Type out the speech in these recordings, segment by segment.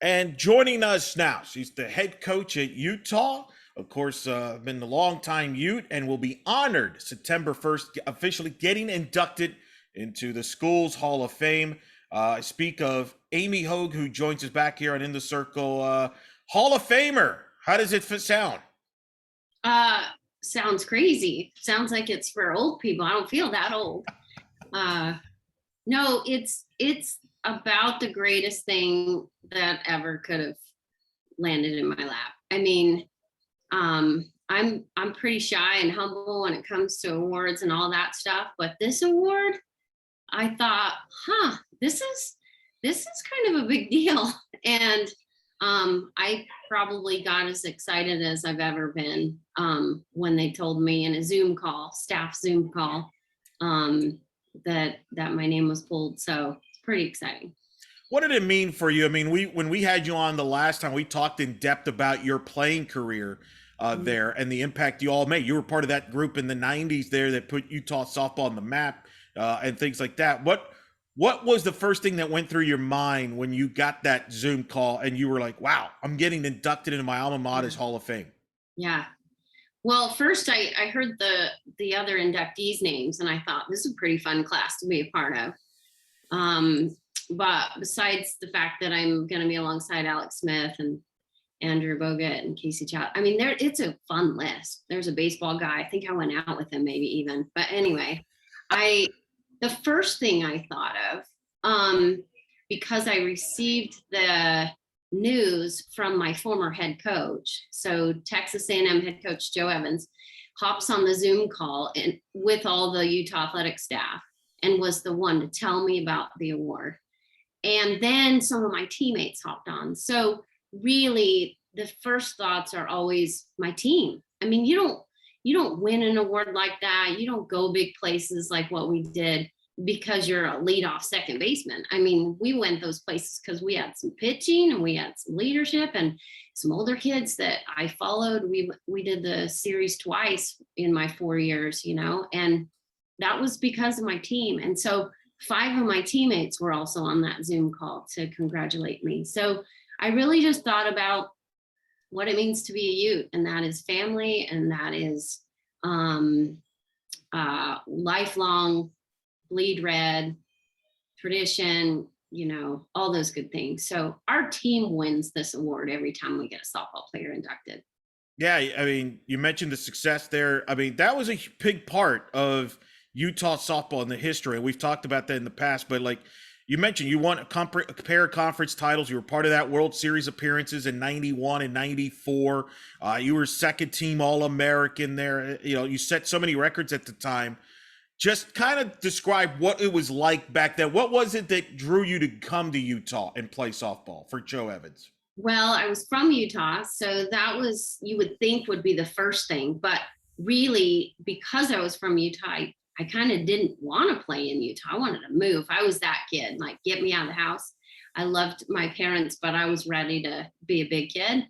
And joining us now, she's the head coach at Utah. Of course, been a long-time Ute and will be honored September 1st, officially getting inducted into the school's Hall of Fame. I speak of Amy Hogue, who joins us back here on In the Circle. Hall of Famer, how does it sound? Uh, Sounds crazy. Sounds like it's for old people. I don't feel that old. Uh, no, it's about the greatest thing that ever could have landed in my lap. I mean, I'm pretty shy and humble when it comes to awards and all that stuff, but this award, I thought, this is kind of a big deal. And I probably got as excited as I've ever been when they told me in a Zoom call, staff Zoom call, that my name was pulled. So it's pretty exciting. What did it mean for you? I mean, when we had you on the last time, we talked in depth about your playing career there and the impact you all made. You were part of that group in the '90s there that put Utah softball on the map and things like that. What was the first thing that went through your mind when you got that Zoom call and you were like, "Wow, I'm getting inducted into my alma mater's Hall of Fame"? Yeah. Well, first I heard the other inductees' names and I thought this is a pretty fun class to be a part of. But besides the fact that I'm going to be alongside Alex Smith and Andrew Bogut and Casey Chow, I mean, it's a fun list. There's a baseball guy. I think I went out with him maybe even. But anyway, the first thing I thought of, because I received the news from my former head coach. So Texas A&M head coach Joe Evans hops on the Zoom call and with all the Utah athletic staff and was the one to tell me about the award. And then some of my teammates hopped on. So really the first thoughts are always my team. I mean, you don't win an award like that. You don't go big places like what we did because you're a leadoff second baseman. I mean, we went those places because we had some pitching and we had some leadership and some older kids that I followed. We did the series twice in my 4 years, and that was because of my team. And so 5 of my teammates were also on that Zoom call to congratulate me. So I really just thought about what it means to be a Ute, and that is family, and that is lifelong bleed red tradition, all those good things. So our team wins this award every time we get a softball player inducted. Yeah, I mean, you mentioned the success there. I mean, that was a big part of Utah softball in the history. We've talked about that in the past, but like you mentioned, you won a pair of conference titles. You were part of that World Series appearances in '91 and '94. You were second team All-American there. You set so many records at the time. Just kind of describe what it was like back then. What was it that drew you to come to Utah and play softball for Joe Evans? Well, I was from Utah, so that was, you would think, would be the first thing. But really, because I was from Utah, I kind of didn't want to play in Utah. I wanted to move. I was that kid, like, get me out of the house. I loved my parents, but I was ready to be a big kid.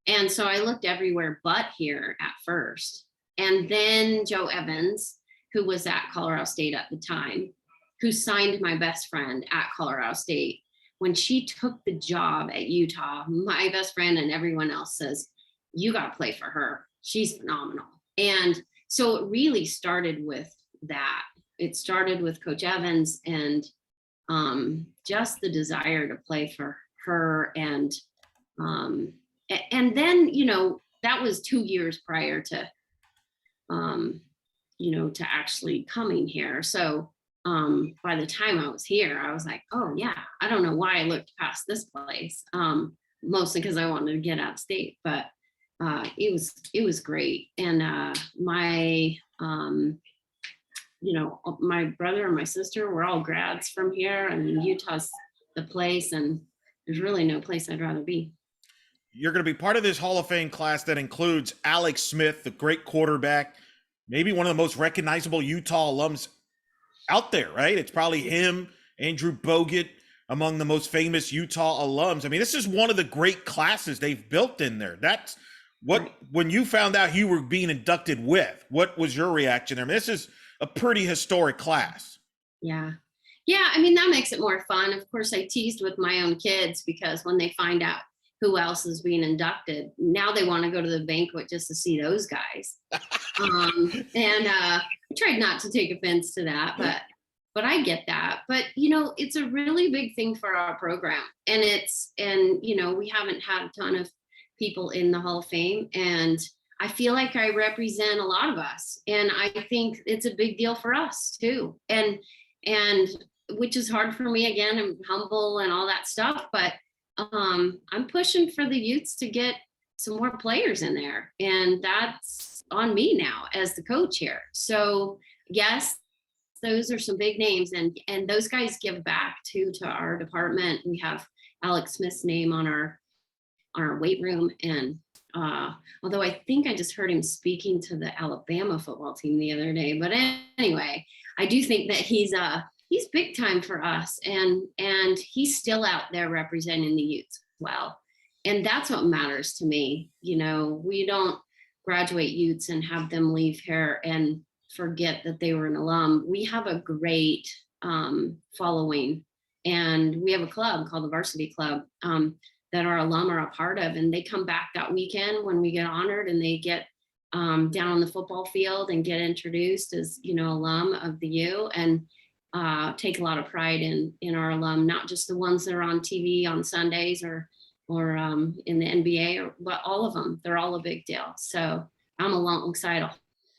And so I looked everywhere but here at first. And then Joe Evans, who was at Colorado State at the time, who signed my best friend at Colorado State. When she took the job at Utah, my best friend and everyone else says, you got to play for her. She's phenomenal. And so it really started with that. It started with Coach Evans and just the desire to play for her. And then, that was 2 years prior to, to actually coming here. So by the time I was here, I was like, oh yeah, I don't know why I looked past this place. Mostly because I wanted to get out of state, but it was great. And my brother and my sister were all grads from here, and Utah's the place, and there's really no place I'd rather be. You're going to be part of this Hall of Fame class that includes Alex Smith, the great quarterback, maybe one of the most recognizable Utah alums out there, right? It's probably him, Andrew Bogut, among the most famous Utah alums. I mean, this is one of the great classes they've built in there. That's what, when you found out you were being inducted with, what was your reaction there? I mean, this is a pretty historic class. Yeah. Yeah, I mean, that makes it more fun. Of course, I teased with my own kids because when they find out who else is being inducted, now they want to go to the banquet just to see those guys. And I tried not to take offense to that, but I get that. But it's a really big thing for our program, and we haven't had a ton of people in the Hall of Fame, and I feel like I represent a lot of us, and I think it's a big deal for us too, and which is hard for me. Again, I'm humble and all that stuff, but I'm pushing for the Utes to get some more players in there, and that's on me now as the coach here. So yes, those are some big names, and those guys give back too to our department. We have Alex Smith's name on our weight room, and although I think I just heard him speaking to the Alabama football team the other day. But anyway, I do think that he's big time for us, and he's still out there representing the Utes well, and that's what matters to me. We don't graduate Utes and have them leave here and forget that they were an alum. We have a great following, and we have a club called the Varsity Club that our alum are a part of, and they come back that weekend when we get honored, and they get down on the football field and get introduced as alum of the U, and take a lot of pride in our alum, not just the ones that are on TV on Sundays or in the NBA, but all of them. They're all a big deal. So I'm alongside a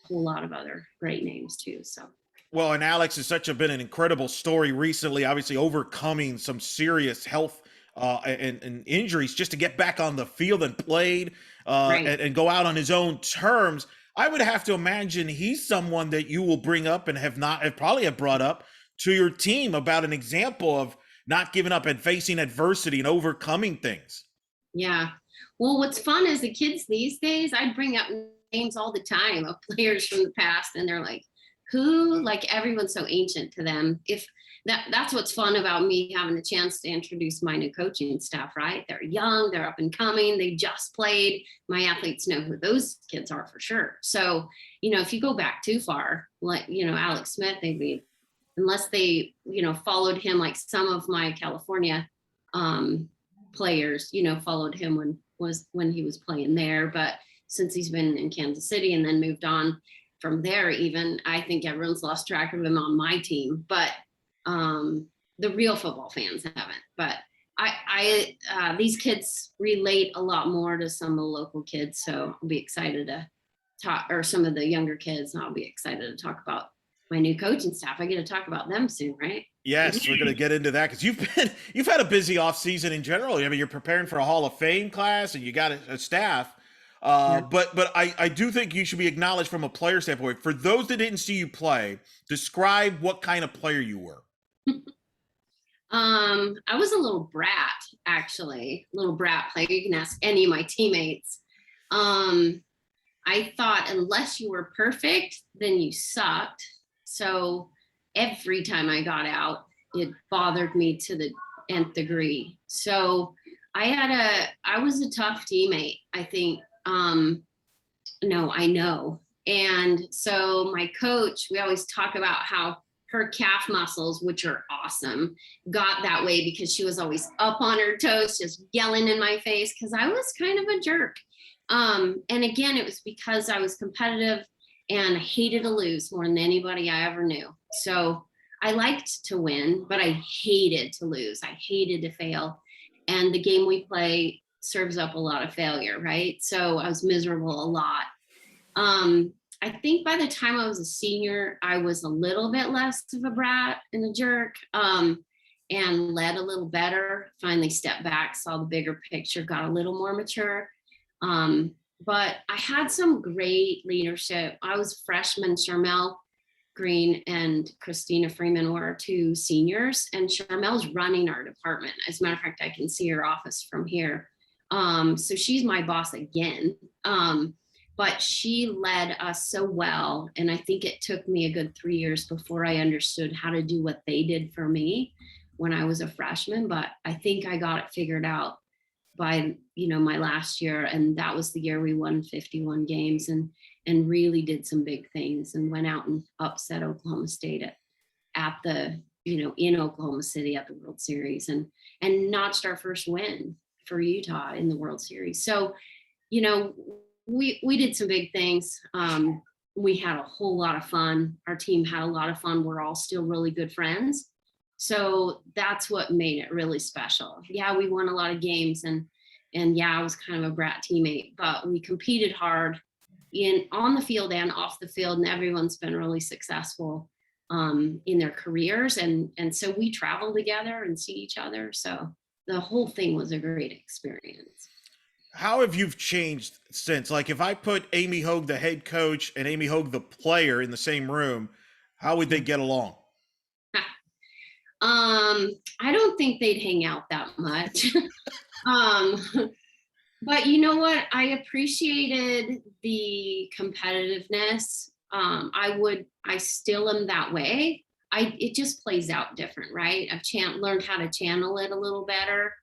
whole lot of other great names too. So. Well, and Alex has been an incredible story recently, obviously overcoming some serious health and injuries just to get back on the field and played Right. and go out on his own terms. I would have to imagine he's someone that you will bring up and have probably brought up to your team about an example of not giving up and facing adversity and overcoming things. Yeah. Well, what's fun is the kids these days, I bring up names all the time of players from the past, and they're like, who? Like, everyone's so ancient to them. If that's what's fun about me having a chance to introduce my new coaching staff, right? They're young, they're up and coming, they just played. My athletes know who those kids are for sure. So, if you go back too far, like, Alex Smith, unless they, followed him, like some of my California players, followed him when he was playing there. But since he's been in Kansas City and then moved on from there, even, I think everyone's lost track of him on my team. But the real football fans haven't. But I these kids relate a lot more to some of the local kids. So I'll be excited to talk, or some of the younger kids, and I'll be excited to talk about my new coaching staff. I get to talk about them soon, right? Yes, we're going to get into that because you've had a busy off season in general. I mean, you're preparing for a Hall of Fame class and you got a staff. Yeah. But I do think you should be acknowledged from a player standpoint. For those that didn't see you play, describe what kind of player you were. I was a little brat, actually, little brat player. You can ask any of my teammates. I thought unless you were perfect, then you sucked. So every time I got out, it bothered me to the nth degree. So I was a tough teammate, I think. No, I know. And so my coach, we always talk about how her calf muscles, which are awesome, got that way because she was always up on her toes, just yelling in my face because I was kind of a jerk. And again, it was because I was competitive and I hated to lose more than anybody I ever knew. So I liked to win, but I hated to lose. I hated to fail. And the game we play serves up a lot of failure, right? So I was miserable a lot. I think by the time I was a senior, I was a little bit less of a brat and a jerk, and led a little better, finally stepped back, saw the bigger picture, got a little more mature. But I had some great leadership. I was freshman. Sharmell Green and Christina Freeman were our two seniors, and Sharmell's running our department. As a matter of fact, I can see her office from here. So she's my boss again. But she led us so well. And I think it took me a good 3 years before I understood how to do what they did for me when I was a freshman. But I think I got it figured out by, my last year. And that was the year we won 51 games and really did some big things and went out and upset Oklahoma State at the in Oklahoma City at the World Series, and notched our first win for Utah in the World Series. So, we did some big things. We had a whole lot of fun. Our team had a lot of fun. We're all still really good friends. So that's what made it really special. Yeah, we won a lot of games, and yeah, I was kind of a brat teammate, but we competed hard on the field and off the field, and everyone's been really successful in their careers. And so we travel together and see each other. So the whole thing was a great experience. How have you changed since? Like, if I put Amy Hogue, the head coach, and Amy Hogue, the player, in the same room, how would they get along? I don't think they'd hang out that much. But you know what? I appreciated the competitiveness. I still am that way. It just plays out different, right? I've learned how to channel it a little better,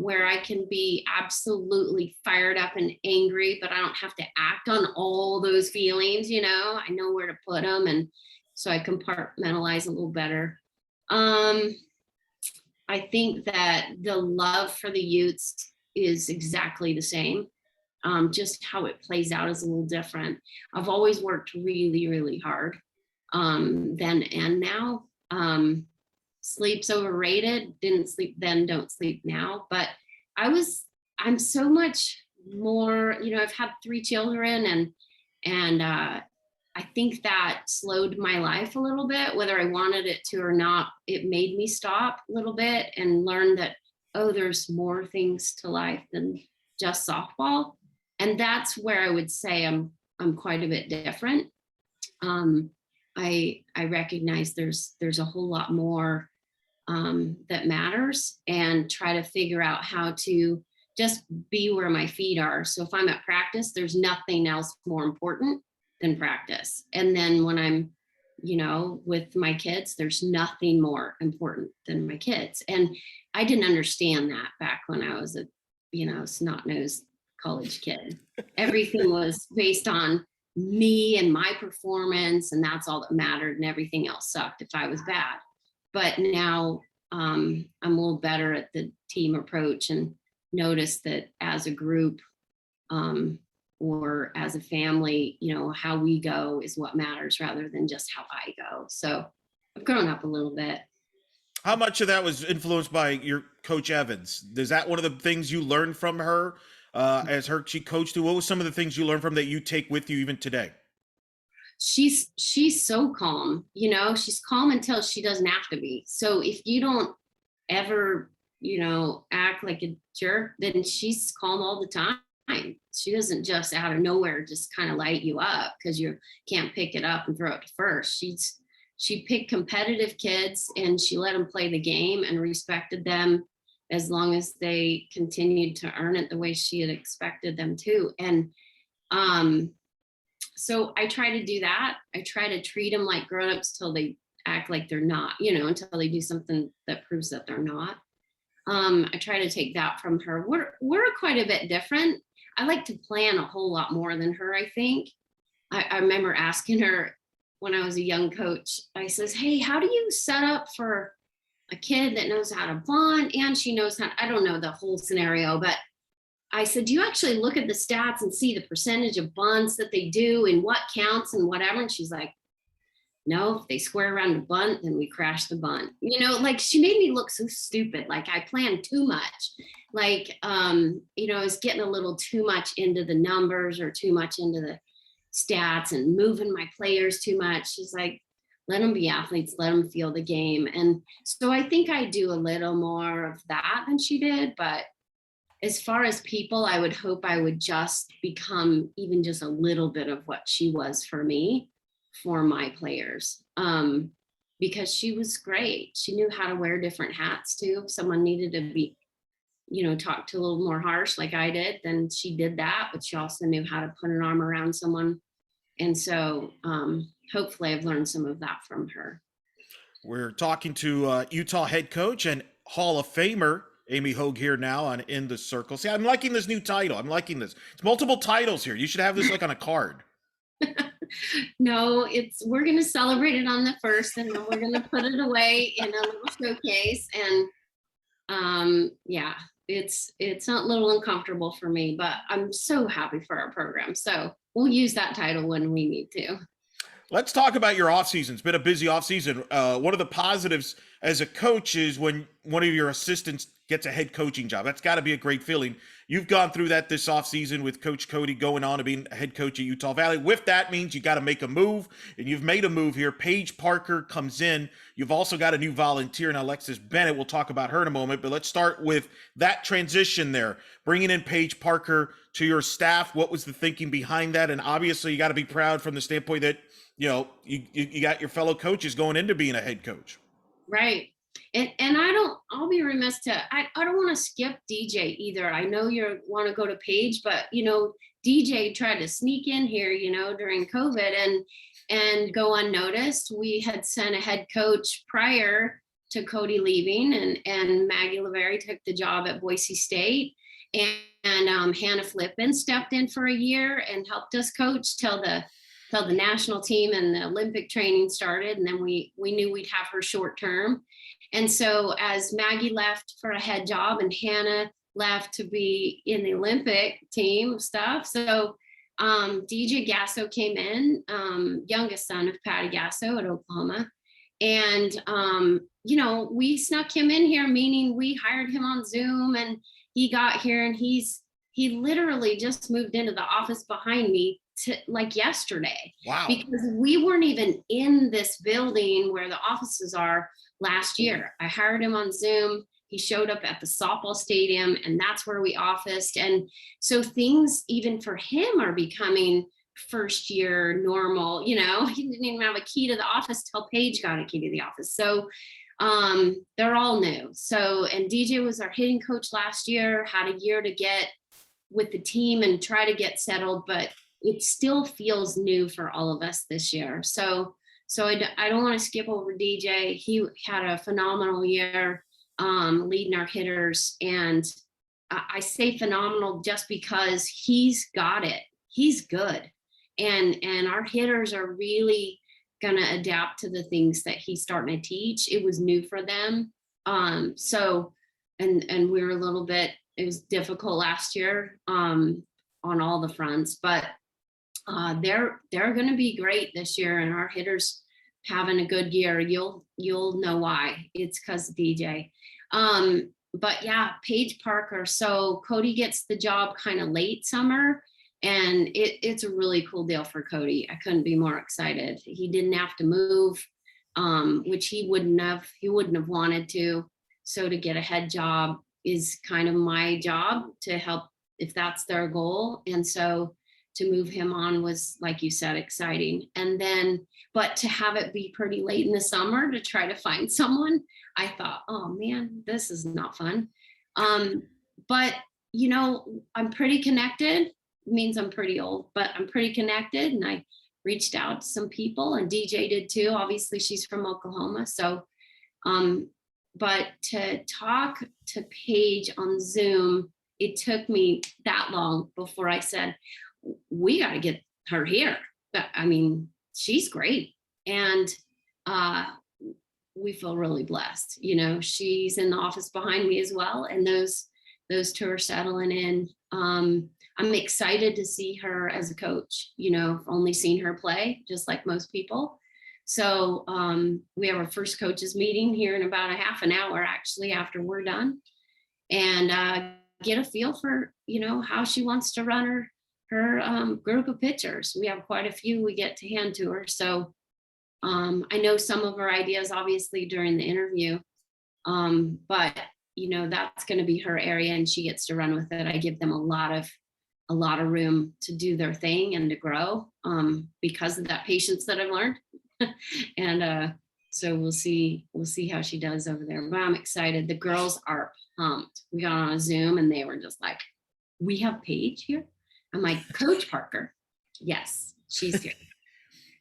where I can be absolutely fired up and angry, but I don't have to act on all those feelings. I know where to put them, and so I compartmentalize a little better. I think that the love for the Utes is exactly the same. Just how it plays out is a little different. I've always worked really, really hard, then and now. Sleep's overrated. Didn't sleep then, don't sleep now. But I'm so much more, I've had 3 children, and I think that slowed my life a little bit, whether I wanted it to or not. It made me stop a little bit and learn that, oh, there's more things to life than just softball. And that's where I would say I'm quite a bit different. I recognize there's a whole lot more that matters, and try to figure out how to just be where my feet are. So if I'm at practice, there's nothing else more important than practice. And then when I'm, with my kids, there's nothing more important than my kids. And I didn't understand that back when I was a, snot-nosed college kid. Everything was based on me and my performance, and that's all that mattered, and everything else sucked if I was bad. But now I'm a little better at the team approach, and notice that as a group, or as a family, how we go is what matters rather than just how I go. So I've grown up a little bit. How much of that was influenced by your coach Evans? Is that one of the things you learned from her she coached you? What was some of the things you learned from that you take with you even today? She's so calm, she's calm until she doesn't have to be. So if you don't ever, act like a jerk, then she's calm all the time. She doesn't just out of nowhere just kind of light you up because you can't pick it up and throw it to first. She picked competitive kids, and she let them play the game and respected them as long as they continued to earn it the way she had expected them to. And so I try to do that. I try to treat them like grownups till they act like they're not, until they do something that proves that they're not. I try to take that from her. We're quite a bit different. I like to plan a whole lot more than her, I think. I remember asking her when I was a young coach, I says, hey, how do you set up for a kid that knows how to bunt and she knows how, I don't know the whole scenario, but I said, do you actually look at the stats and see the percentage of bunts that they do and what counts and whatever? And she's like, no, if they square around a bunt, then we crash the bunt. Like she made me look so stupid. Like I planned too much. Like, I was getting a little too much into the numbers or too much into the stats and moving my players too much. She's like, let them be athletes, let them feel the game. And so I think I do a little more of that than she did. But as far as people, I would hope I would just become even just a little bit of what she was for me, for my players, because she was great. She knew how to wear different hats too. If someone needed to be, talked to a little more harsh like I did, then she did that, but she also knew how to put an arm around someone. And so hopefully I've learned some of that from her. We're talking to Utah head coach and Hall of Famer Amy Hogue here now on In the Circle. See, I'm liking this new title. I'm liking this. It's multiple titles here. You should have this like on a card. No, we're gonna celebrate it on the 1st, and then we're gonna put it away in a little showcase. And yeah, it's a little uncomfortable for me, but I'm so happy for our program. So we'll use that title when we need to. Let's talk about your offseason. It's been a busy offseason. One of the positives as a coach is when one of your assistants gets a head coaching job. That's got to be a great feeling. You've gone through that this offseason with Coach Cody going on to being a head coach at Utah Valley. With that means you got to make a move, and you've made a move here. Paige Parker comes in. You've also got a new volunteer in Alexis Bennett. We'll talk about her in a moment, but let's start with that transition there. Bringing in Paige Parker to your staff. What was the thinking behind that? And obviously you got to be proud from the standpoint that you got your fellow coaches going into being a head coach. Right. And I'll be remiss I don't want to skip DJ either. I know you want to go to Paige, but DJ tried to sneak in here, during COVID and go unnoticed. We had sent a head coach prior to Cody leaving, and Maggie LaVerry took the job at Boise State, and Hannah Flippin stepped in for a year and helped us coach till the national team and the Olympic training started. And then we knew we'd have her short term. And so as Maggie left for a head job and Hannah left to be in the Olympic team stuff. So D.J Gasso came in, youngest son of Patty Gasso at Oklahoma. And, we snuck him in here, meaning we hired him on Zoom, and he got here, and he literally just moved into the office behind me yesterday. Wow. Because we weren't even in this building where the offices are last year. I hired him on Zoom. He showed up at the softball stadium, and that's where we officed. And so things even for him are becoming first year normal. He didn't even have a key to the office till Paige got a key to the office. So they're all new. So, and DJ was our hitting coach last year, had a year to get with the team and try to get settled, but it still feels new for all of us this year. So I don't want to skip over DJ. He had a phenomenal year leading our hitters. And I say phenomenal just because he's got it. He's good. And our hitters are really going to adapt to the things that he's starting to teach. It was new for them. So we were a little bit, it was difficult last year on all the fronts, but they're going to be great this year, and our hitters having a good year. You'll know why. It's because of DJ. But yeah, Paige Parker. So Cody gets the job kind of late summer, and it's a really cool deal for Cody. I couldn't be more excited. He didn't have to move, which he wouldn't have wanted to. So to get a head job is kind of my job to help if that's their goal. And so to move him on was, like you said, exciting. And then, but to have it be pretty late in the summer to try to find someone, I thought, oh man, this is not fun. But I'm pretty connected. It means I'm pretty old, but I'm pretty connected. And I reached out to some people, and DJ did too. Obviously she's from Oklahoma. So, but to talk to Paige on Zoom, it took me that long before I said, we got to get her here. But I mean, she's great. And we feel really blessed. She's in the office behind me as well. And those two are settling in. I'm excited to see her as a coach. I've only seen her play, just like most people. So we have our first coaches meeting here in about a half an hour, actually, after we're done, and get a feel for, how she wants to run her group of pitchers. We have quite a few we get to hand to her. So I know some of her ideas, obviously, during the interview, but that's going to be her area, and she gets to run with it. I give them a lot of room to do their thing and to grow because of that patience that I've learned. And so we'll see how she does over there. But I'm excited. The girls are pumped. We got on a Zoom, and they were just like, we have Paige here? I'm like, Coach Parker. Yes, she's here.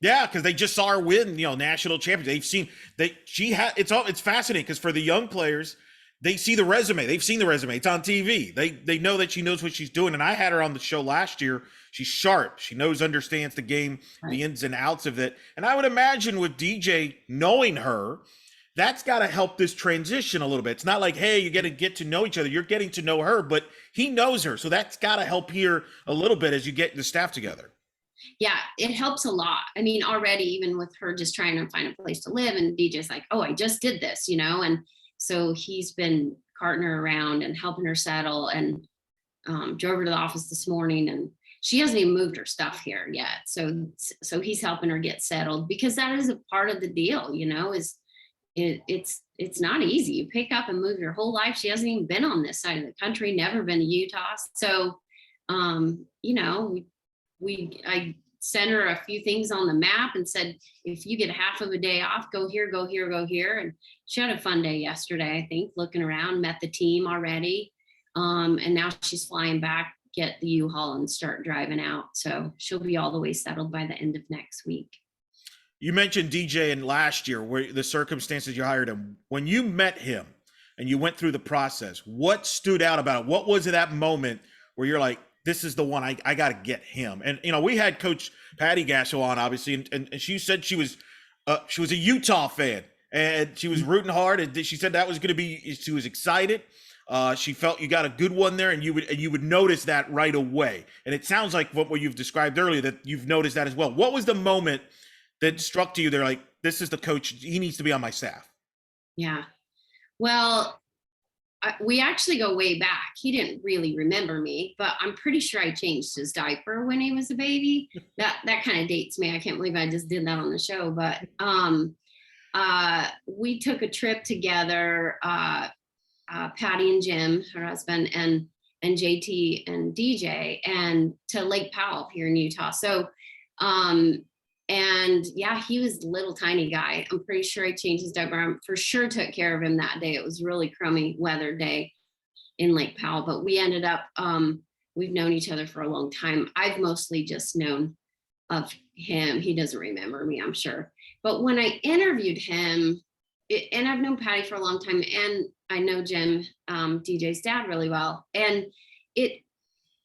Yeah, because they just saw her win, national champion. They've seen it's fascinating because for the young players, they see the resume. They've seen the resume. It's on TV. They know that she knows what she's doing. And I had her on the show last year. She's sharp. She understands the game, the ins and outs of it. And I would imagine with DJ knowing her, that's got to help this transition a little bit. It's not like, hey, you got to get to know each other. You're getting to know her, but he knows her. So that's got to help here a little bit as you get the staff together. Yeah, it helps a lot. I mean, already even with her just trying to find a place to live, and DJ's like, oh, I just did this, and so he's been carting her around and helping her settle, and drove her to the office this morning, and she hasn't even moved her stuff here yet. So he's helping her get settled, because that is a part of the deal, is it's not easy. You pick up and move your whole life. She hasn't even been on this side of the country, never been to Utah. So, I sent her a few things on the map and said, if you get half of a day off, go here, go here, go here. And she had a fun day yesterday, I think, looking around, met the team already. And now she's flying back, get the U-Haul and start driving out. So she'll be all the way settled by the end of next week. You mentioned DJ in last year, where the circumstances you hired him. When you met him and you went through the process, what stood out about it? What was it that moment where you're like, this is the one, I got to get him? And, we had Coach Patty Gasso on, obviously, and she said she was a Utah fan, and she was rooting hard, and she said that was going to be, she was excited. She felt you got a good one there, and you would notice that right away. And it sounds like what you've described earlier, that you've noticed that as well. What was the moment that struck to you? They're like, this is the coach, he needs to be on my staff? Yeah. Well, we actually go way back. He didn't really remember me, but I'm pretty sure I changed his diaper when he was a baby. That kind of dates me. I can't believe I just did that on the show. But we took a trip together, Patty and Jim, her husband, and JT and DJ, and to Lake Powell here in Utah. So and yeah, he was a little tiny guy. I'm pretty sure I changed his diaper. I for sure took care of him that day. It was really crummy weather day in Lake Powell, but we ended up, we've known each other for a long time. I've mostly just known of him. He doesn't remember me, I'm sure. But when I interviewed him, and I've known Patty for a long time, and I know Jim, DJ's dad, really well. And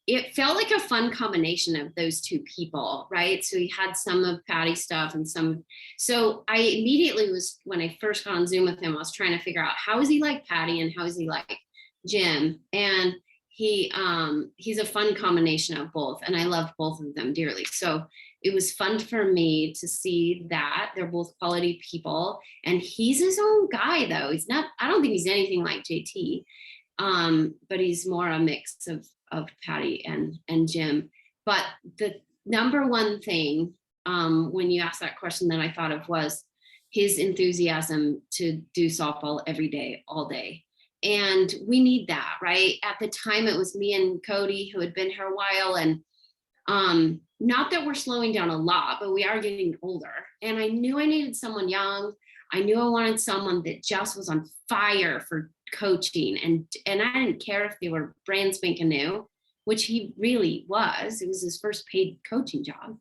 it felt like a fun combination of those two people, right? So he had some of Patty's stuff and some. So I immediately was, when I first got on Zoom with him, I was trying to figure out, how is he like Patty and how is he like Jim? And he's a fun combination of both. And I love both of them dearly. So it was fun for me to see that they're both quality people. And he's his own guy, though. He's not, I don't think he's anything like JT, but he's more a mix of Patty and Jim. But the number one thing, when you asked that question, that I thought of was his enthusiasm to do softball every day, all day. And we need that, right? At the time, it was me and Cody, who had been here a while. And not that we're slowing down a lot, but we are getting older. And I knew I needed someone young. I knew I wanted someone that just was on fire for coaching. And I didn't care if they were brand spanking new, which he really was. It was his first paid coaching job.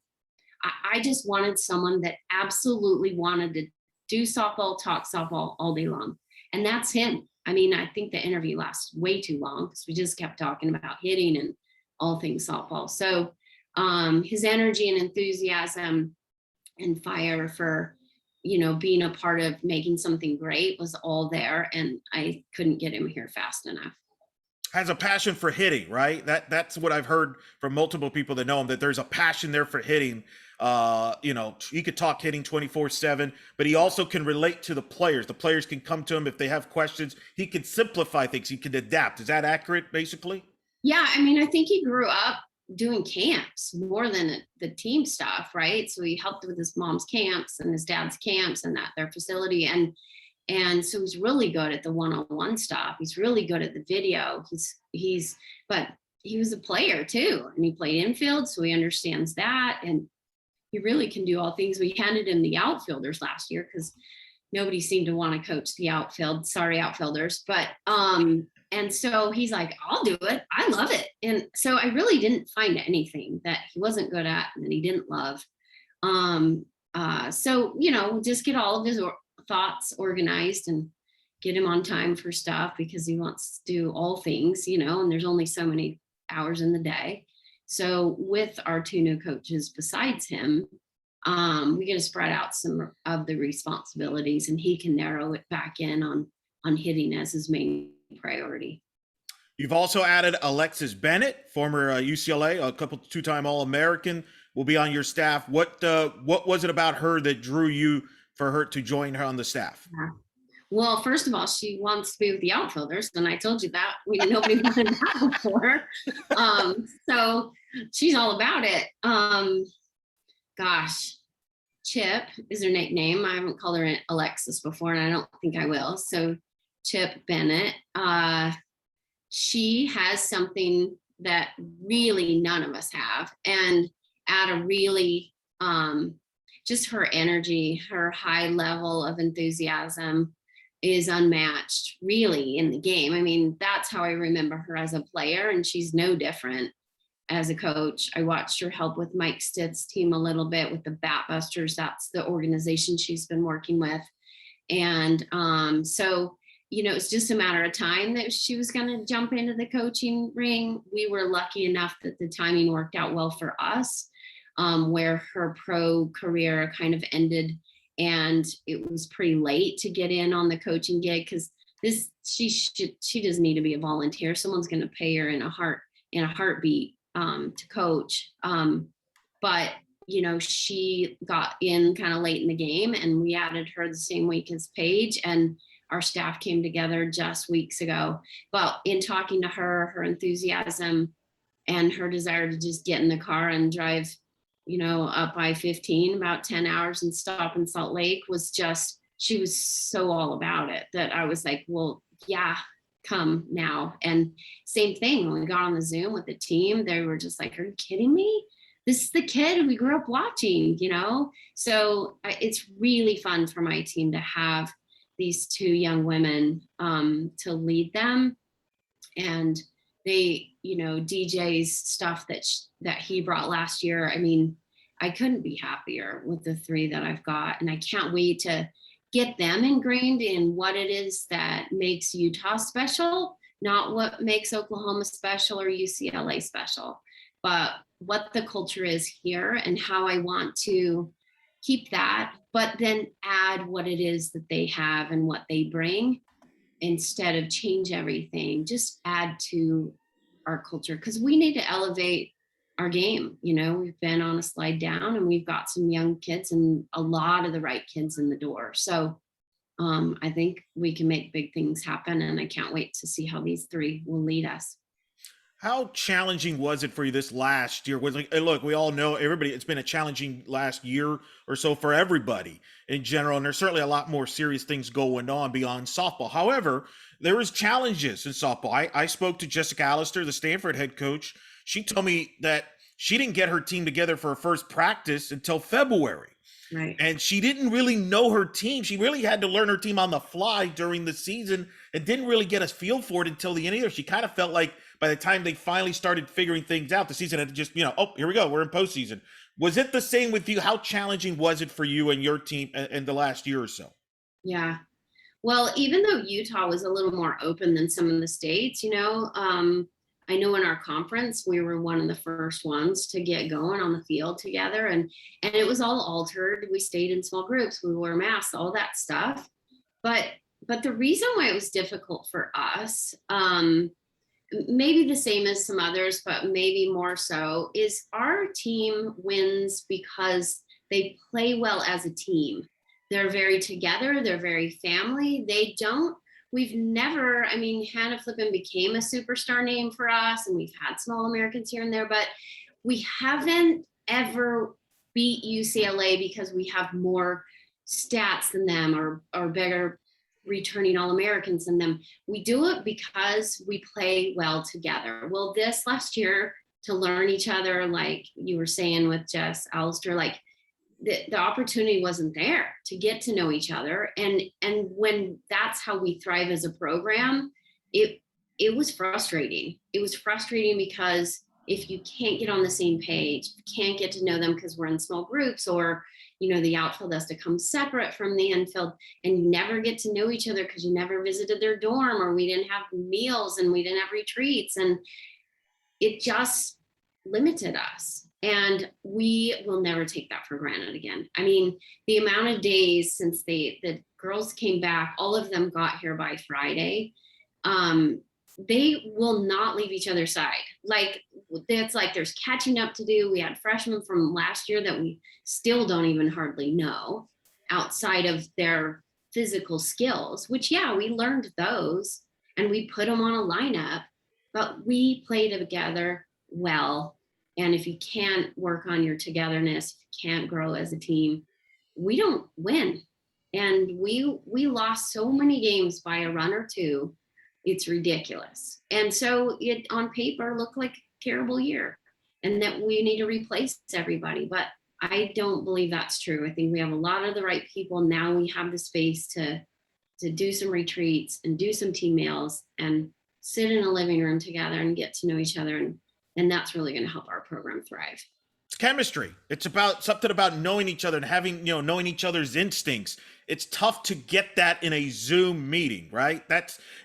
I just wanted someone that absolutely wanted to do softball, talk softball all day long. And that's him. I mean, I think the interview lasted way too long because we just kept talking about hitting and all things softball. So his energy and enthusiasm and fire for, being a part of making something great was all there. And I couldn't get him here fast enough. Has a passion for hitting, right? That's what I've heard from multiple people that know him, that there's a passion there for hitting. He could talk hitting 24/7, but he also can relate to the players. The players can come to him if they have questions. He can simplify things. He can adapt. Is that accurate, basically? Yeah. I mean, I think he grew up doing camps more than the team stuff, right? So he helped with his mom's camps and his dad's camps and their facility. And so he's really good at the one-on-one stuff. He's really good at the video. But he was a player too. And he played infield, so he understands that. And he really can do all things. We handed him the outfielders last year because nobody seemed to want to coach the outfield. Sorry, outfielders. But, and so he's like, I'll do it. I love it. And so I really didn't find anything that he wasn't good at and that he didn't love. So, just get all of his thoughts organized and get him on time for stuff because he wants to do all things, and there's only so many hours in the day. So with our two new coaches besides him, we get to spread out some of the responsibilities, and he can narrow it back in on hitting as his main priority. You've also added Alexis Bennett, former UCLA, a couple two-time All-American, will be on your staff. What was it about her that drew you for her to join her on the staff? Yeah. Well, first of all, she wants to be with the outfielders, and I told you that nobody wanted that before. So she's all about it. Gosh, Chip is her nickname. I haven't called her Alexis before, and I don't think I will. So Chip Bennett, she has something that really none of us have, and at a really just her energy, her high level of enthusiasm is unmatched really in the game. I mean, that's how I remember her as a player, and she's no different as a coach. I watched her help with Mike Stitt's team a little bit with the Bat Busters. That's the organization she's been working with. And so, it's just a matter of time that she was going to jump into the coaching ring. We were lucky enough that the timing worked out well for us, where her pro career kind of ended, and it was pretty late to get in on the coaching gig because she doesn't need to be a volunteer. Someone's going to pay her in a heartbeat to coach. But she got in kind of late in the game, and we added her the same week as Paige, and our staff came together just weeks ago. But in talking to her, her enthusiasm and her desire to just get in the car and drive up I-15 about 10 hours and stop in Salt Lake she was so all about it that I was like, well, yeah, come now. And same thing, when we got on the Zoom with the team, they were just like, are you kidding me? This is the kid we grew up watching, So it's really fun for my team to have these two young women to lead them. And they, DJ's stuff that he brought last year. I mean, I couldn't be happier with the three that I've got. And I can't wait to get them ingrained in what it is that makes Utah special, not what makes Oklahoma special or UCLA special, but what the culture is here and how I want to keep that, but then add what it is that they have and what they bring. Instead of change everything, just add to our culture, because we need to elevate our game. We've been on a slide down, and we've got some young kids and a lot of the right kids in the door. So I think we can make big things happen, and I can't wait to see how these three will lead us. How challenging was it for you this last year? Look, we all know it's been a challenging last year or so for everybody in general. And there's certainly a lot more serious things going on beyond softball. However, there is challenges in softball. I spoke to Jessica Allister, the Stanford head coach. She told me that she didn't get her team together for her first practice until February. Right. And she didn't really know her team. She really had to learn her team on the fly during the season and didn't really get a feel for it until the end of the year. She kind of felt like by the time they finally started figuring things out, the season had just, oh, here we go, we're in postseason. Was it the same with you? How challenging was it for you and your team in the last year or so? Yeah. Well, even though Utah was a little more open than some of the states, I know in our conference, we were one of the first ones to get going on the field together, and it was all altered. We stayed in small groups, we wore masks, all that stuff. But the reason why it was difficult for us, maybe the same as some others, but maybe more so, is our team wins because they play well as a team. They're very together. They're very family. We've never, Hannah Flippin became a superstar name for us, and we've had some All-Americans here and there, but we haven't ever beat UCLA because we have more stats than them or better returning All-Americans than them. We do it because we play well together. Well, this last year, to learn each other, like you were saying with Jess Allister, like the opportunity wasn't there to get to know each other. And when that's how we thrive as a program, it was frustrating. It was frustrating because if you can't get on the same page, you can't get to know them because we're in small groups, or the outfield has to come separate from the infield, and you never get to know each other because you never visited their dorm, or we didn't have meals and we didn't have retreats, and it just limited us. And we will never take that for granted again. I mean, the amount of days since the girls came back, all of them got here by Friday. They will not leave each other's side. Like, it's like there's catching up to do. We had freshmen from last year that we still don't even hardly know outside of their physical skills, which, yeah, we learned those and we put them on a lineup, but we play together well. And if you can't work on your togetherness, if you can't grow as a team, we don't win. And we lost so many games by a run or two. It's ridiculous. And so it on paper looked like a terrible year, and that we need to replace everybody. But I don't believe that's true. I think we have a lot of the right people. Now we have the space to do some retreats and do some team meals and sit in a living room together and get to know each other. And that's really going to help our program thrive. It's chemistry. It's about something about knowing each other and having, knowing each other's instincts. It's tough to get that in a Zoom meeting, right?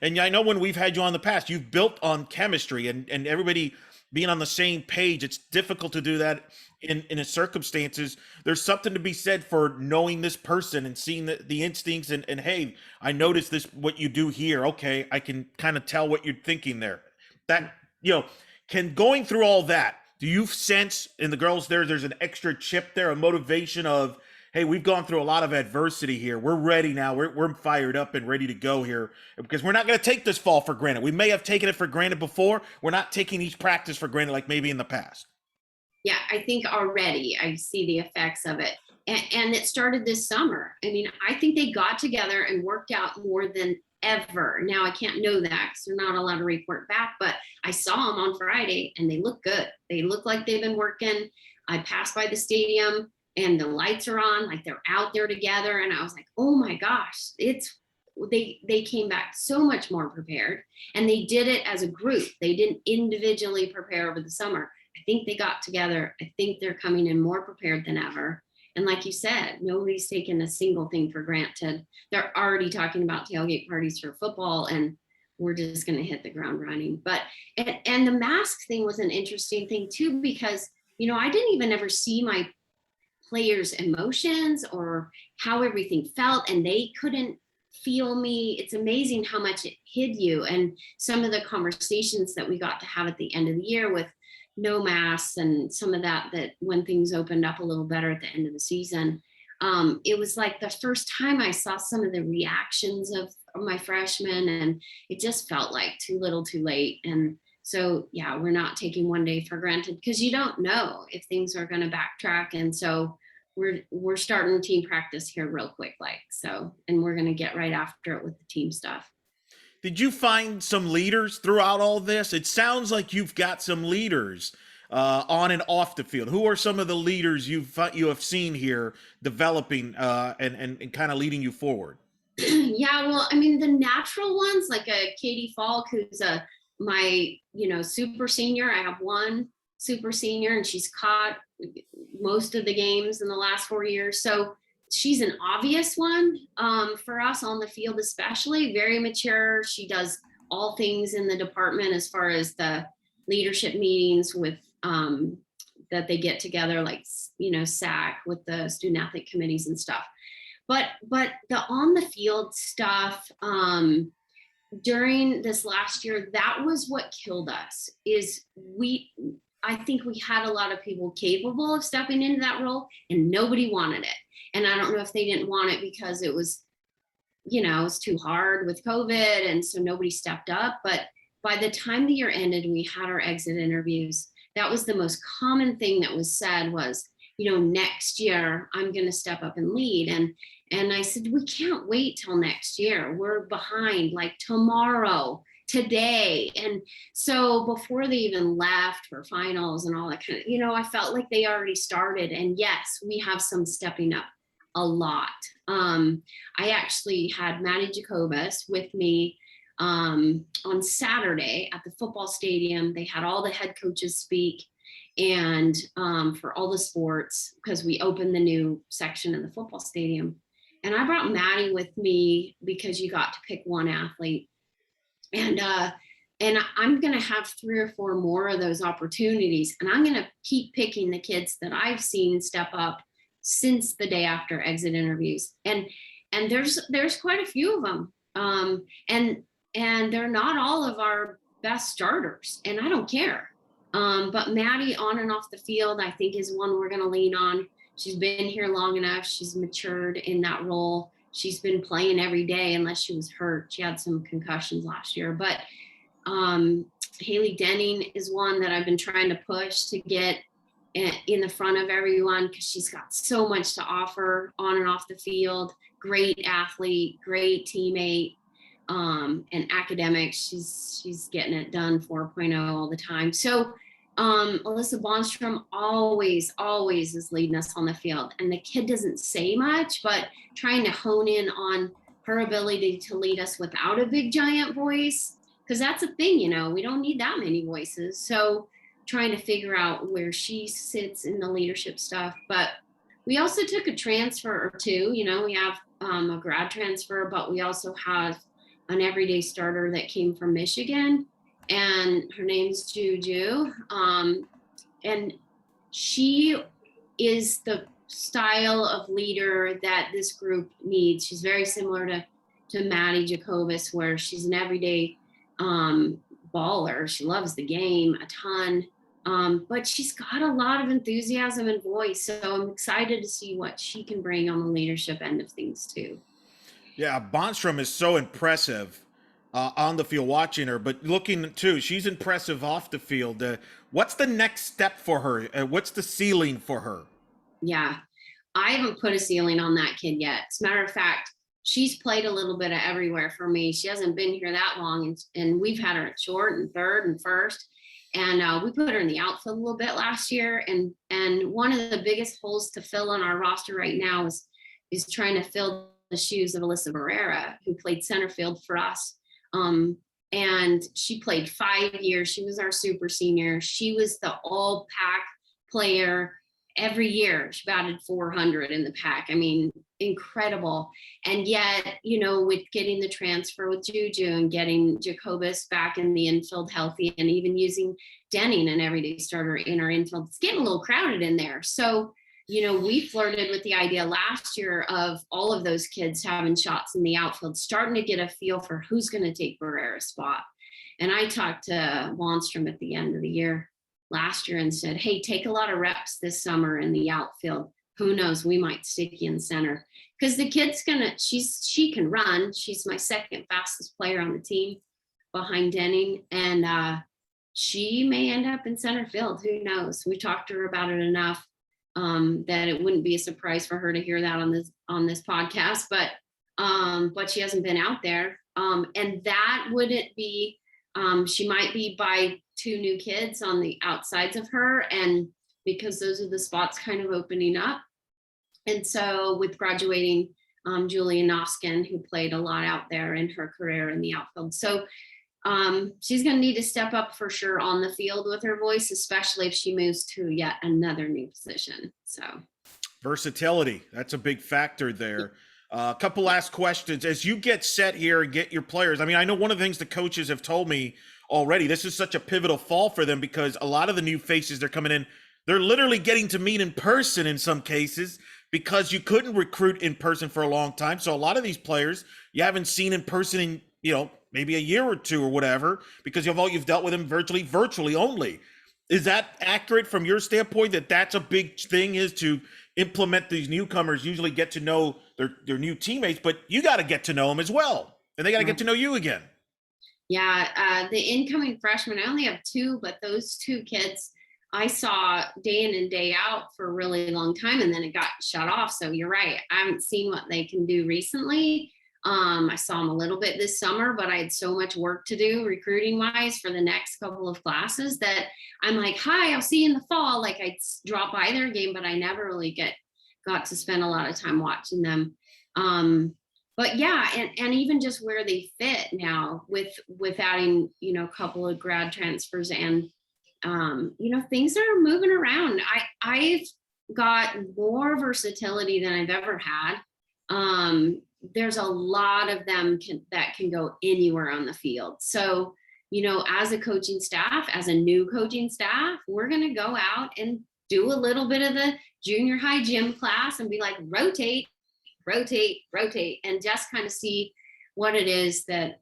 And I know when we've had you on the past, you've built on chemistry and everybody being on the same page. It's difficult to do that in a circumstances. There's something to be said for knowing this person and seeing the instincts and hey, I noticed this, what you do here. Okay, I can kind of tell what you're thinking there. That, going through all that, do you sense in the girls there's an extra chip there, a motivation of, hey, we've gone through a lot of adversity here. We're ready now. We're fired up and ready to go here, because we're not going to take this fall for granted. We may have taken it for granted before. We're not taking each practice for granted like maybe in the past. Yeah, I think already I see the effects of it. And it started this summer. I mean, I think they got together and worked out more than ever. Now, I can't know that because they're not allowed to report back, but I saw them on Friday and they look good. They look like they've been working. I passed by the stadium and the lights are on, like they're out there together. And I was like, oh my gosh, they came back so much more prepared, and they did it as a group. They didn't individually prepare over the summer. I think they got together. I think they're coming in more prepared than ever. And like you said, nobody's taken a single thing for granted. They're already talking about tailgate parties for football, and we're just going to hit the ground running. But, and the mask thing was an interesting thing too, because, I didn't even ever see my players' emotions or how everything felt, and they couldn't feel me. It's amazing how much it hid you. And some of the conversations that we got to have at the end of the year with no masks and some of that when things opened up a little better at the end of the season, it was like the first time I saw some of the reactions of my freshmen, and it just felt like too little too late. And so, yeah, we're not taking one day for granted, because you don't know if things are going to backtrack. And so we're starting team practice here real quick, and we're going to get right after it with the team stuff. Did you find some leaders throughout all this? It sounds like you've got some leaders on and off the field. Who are some of the leaders you have seen here developing and kind of leading you forward? Yeah, well, I mean, the natural ones, like a Katie Falk, who's my super senior. I have one super senior, and she's caught most of the games in the last 4 years. So she's an obvious one for us on the field, especially very mature. She does all things in the department as far as the leadership meetings with that they get together, like, SAC with the student athlete committees and stuff. But the on the field stuff during this last year, that was what killed us. I think we had a lot of people capable of stepping into that role, and nobody wanted it. And I don't know if they didn't want it because it was, it was too hard with COVID, and so nobody stepped up. But by the time the year ended, we had our exit interviews. That was the most common thing that was said was, next year I'm going to step up and lead. And I said, we can't wait till next year. We're behind, like tomorrow, today. And so before they even left for finals and all that kind of, I felt like they already started. And yes, we have some stepping up a lot. I actually had Maddie Jacobus with me on Saturday at the football stadium. They had all the head coaches speak. and for all the sports, because we opened the new section in the football stadium. And I brought Maddie with me because you got to pick one athlete. And I'm going to have 3 or 4 more of those opportunities. And I'm going to keep picking the kids that I've seen step up since the day after exit interviews. And there's quite a few of them. And they're not all of our best starters, and I don't care. But Maddie, on and off the field, I think is one we're going to lean on. She's been here long enough. She's matured in that role. She's been playing every day unless she was hurt. She had some concussions last year. But Haley Denning is one that I've been trying to push to get in the front of everyone, because she's got so much to offer on and off the field. Great athlete, great teammate, and academics. She's getting it done 4.0 all the time. So Alyssa Bonstrom always is leading us on the field, and the kid doesn't say much, but trying to hone in on her ability to lead us without a big giant voice, because that's a thing, we don't need that many voices. So trying to figure out where she sits in the leadership stuff. But we also took a transfer or two. We have a grad transfer, but we also have an everyday starter that came from Michigan, and her name's Juju. And she is the style of leader that this group needs. She's very similar to Maddie Jacobus, where she's an everyday baller. She loves the game a ton. But she's got a lot of enthusiasm and voice. So I'm excited to see what she can bring on the leadership end of things too. Yeah, Bonstrom is so impressive on the field watching her, but looking too, she's impressive off the field. What's the next step for her? What's the ceiling for her? Yeah, I haven't put a ceiling on that kid yet. As a matter of fact, she's played a little bit of everywhere for me. She hasn't been here that long, and we've had her at short and third and first. And we put her in the outfield a little bit last year. And one of the biggest holes to fill on our roster right now is trying to fill the shoes of Alyssa Barrera, who played center field for us. And she played 5 years. She was our super senior. She was the all pack player every year. She batted 400 in the pack. I mean, incredible. And yet, with getting the transfer with Juju and getting Jacobus back in the infield healthy, and even using Denning, an everyday starter, in our infield, it's getting a little crowded in there. So, we flirted with the idea last year of all of those kids having shots in the outfield, starting to get a feel for who's going to take Barrera's spot. And I talked to Bonstrom at the end of the year last year and said, hey, take a lot of reps this summer in the outfield. Who knows, we might stick you in center, because the kid's she can run. She's my second fastest player on the team behind Denning, and she may end up in center field. Who knows? We talked to her about it enough that it wouldn't be a surprise for her to hear that on this podcast, but she hasn't been out there, and that wouldn't be she might be by 2 new kids on the outsides of her, and because those are the spots kind of opening up. And so with graduating Julia Noskin, who played a lot out there in her career in the outfield. So she's going to need to step up for sure on the field with her voice, especially if she moves to yet another new position. So Versatility, that's a big factor there. A couple last questions. As you get set here and get your players, I mean, I know one of the things the coaches have told me already, this is such a pivotal fall for them, because a lot of the new faces they're coming in, they're literally getting to meet in person in some cases, because you couldn't recruit in person for a long time. So a lot of these players you haven't seen in person in, maybe a year or two or whatever, because you've dealt with them virtually only. Is that accurate from your standpoint, that that's a big thing, is to implement these newcomers, usually get to know their new teammates, but you got to get to know them as well, and they got to get to know you again? Yeah, the incoming freshmen, I only have 2, but those 2 kids I saw day in and day out for a really long time, and then it got shut off. So you're right. I haven't seen what they can do recently. I saw them a little bit this summer, but I had so much work to do recruiting wise for the next couple of classes that I'm like, hi, I'll see you in the fall. Like, I'd drop by their game, but I never really got to spend a lot of time watching them. But yeah, and even just where they fit now with adding, a couple of grad transfers and things are moving around. I've got more versatility than I've ever had. There's a lot of them that can go anywhere on the field. So, as a coaching staff, as a new coaching staff, we're going to go out and do a little bit of the junior high gym class and be like, rotate, rotate, rotate, and just kind of see what it is that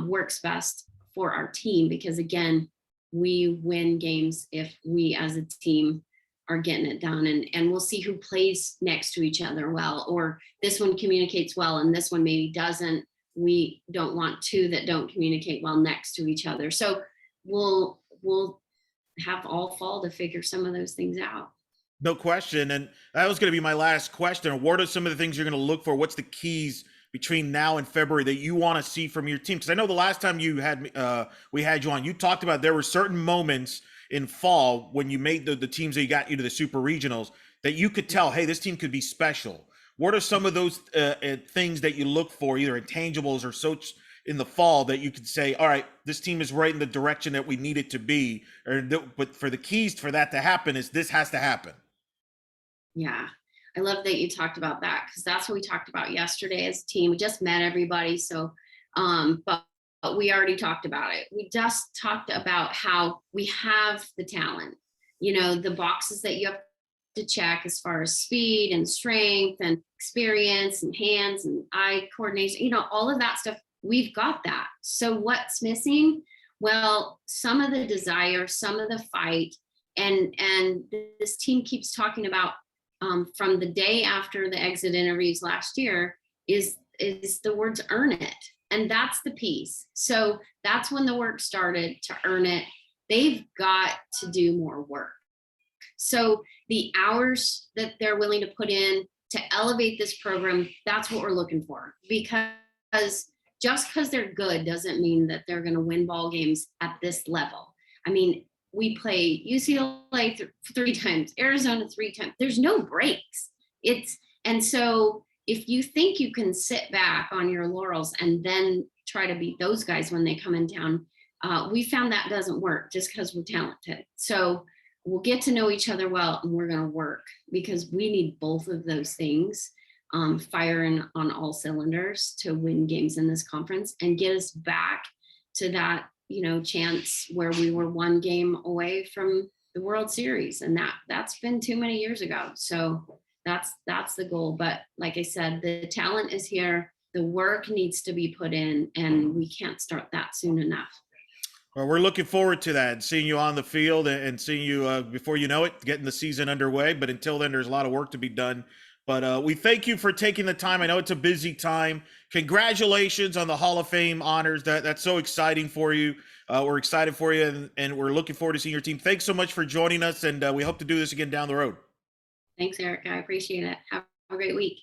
works best for our team. Because again, we win games if we as a team are getting it done, and we'll see who plays next to each other well, or this one communicates well and this one maybe doesn't. We don't want two that don't communicate well next to each other. So we'll have all fall to figure some of those things out. No question. And that was going to be my last question. What are some of the things you're going to look for? What's the keys between now and February that you want to see from your team? Because I know the last time you had we had you on, you talked about there were certain moments in fall when you made the teams that got you to the super regionals that you could tell, hey, this team could be special. What are some of those things that you look for, either intangibles or such, in the fall that you could say, all right, this team is right in the direction that we need it to be? But for the keys for that to happen is this has to happen. Yeah. I love that you talked about that, because that's what we talked about yesterday as a team. We just met everybody. So, but we already talked about it. We just talked about how we have the talent, the boxes that you have to check as far as speed and strength and experience and hands and eye coordination, all of that stuff. We've got that. So what's missing? Well, some of the desire, some of the fight, and this team keeps talking about from the day after the exit interviews last year is the words earn it. And that's the piece. So that's when the work started to earn it. They've got to do more work. So the hours that they're willing to put in to elevate this program, that's what we're looking for. Because just because they're good doesn't mean that they're going to win ball games at this level. I mean, we play UCLA 3 times, Arizona 3 times. There's no breaks. And so if you think you can sit back on your laurels and then try to beat those guys when they come in town, we found that doesn't work just because we're talented. So we'll get to know each other well, and we're going to work, because we need both of those things firing on all cylinders to win games in this conference and get us back to that chance where we were 1 game away from the World Series, and that's been too many years ago. So that's the goal. But like I said, the talent is here, the work needs to be put in, and we can't start that soon enough. Well, we're looking forward to that, seeing you on the field and seeing you before you know it, getting the season underway. But until then, there's a lot of work to be done. But we thank you for taking the time. I know it's a busy time. Congratulations on the Hall of Fame honors. That's so exciting for you. We're excited for you, and we're looking forward to seeing your team. Thanks so much for joining us, and we hope to do this again down the road. Thanks, Eric. I appreciate it. Have a great week.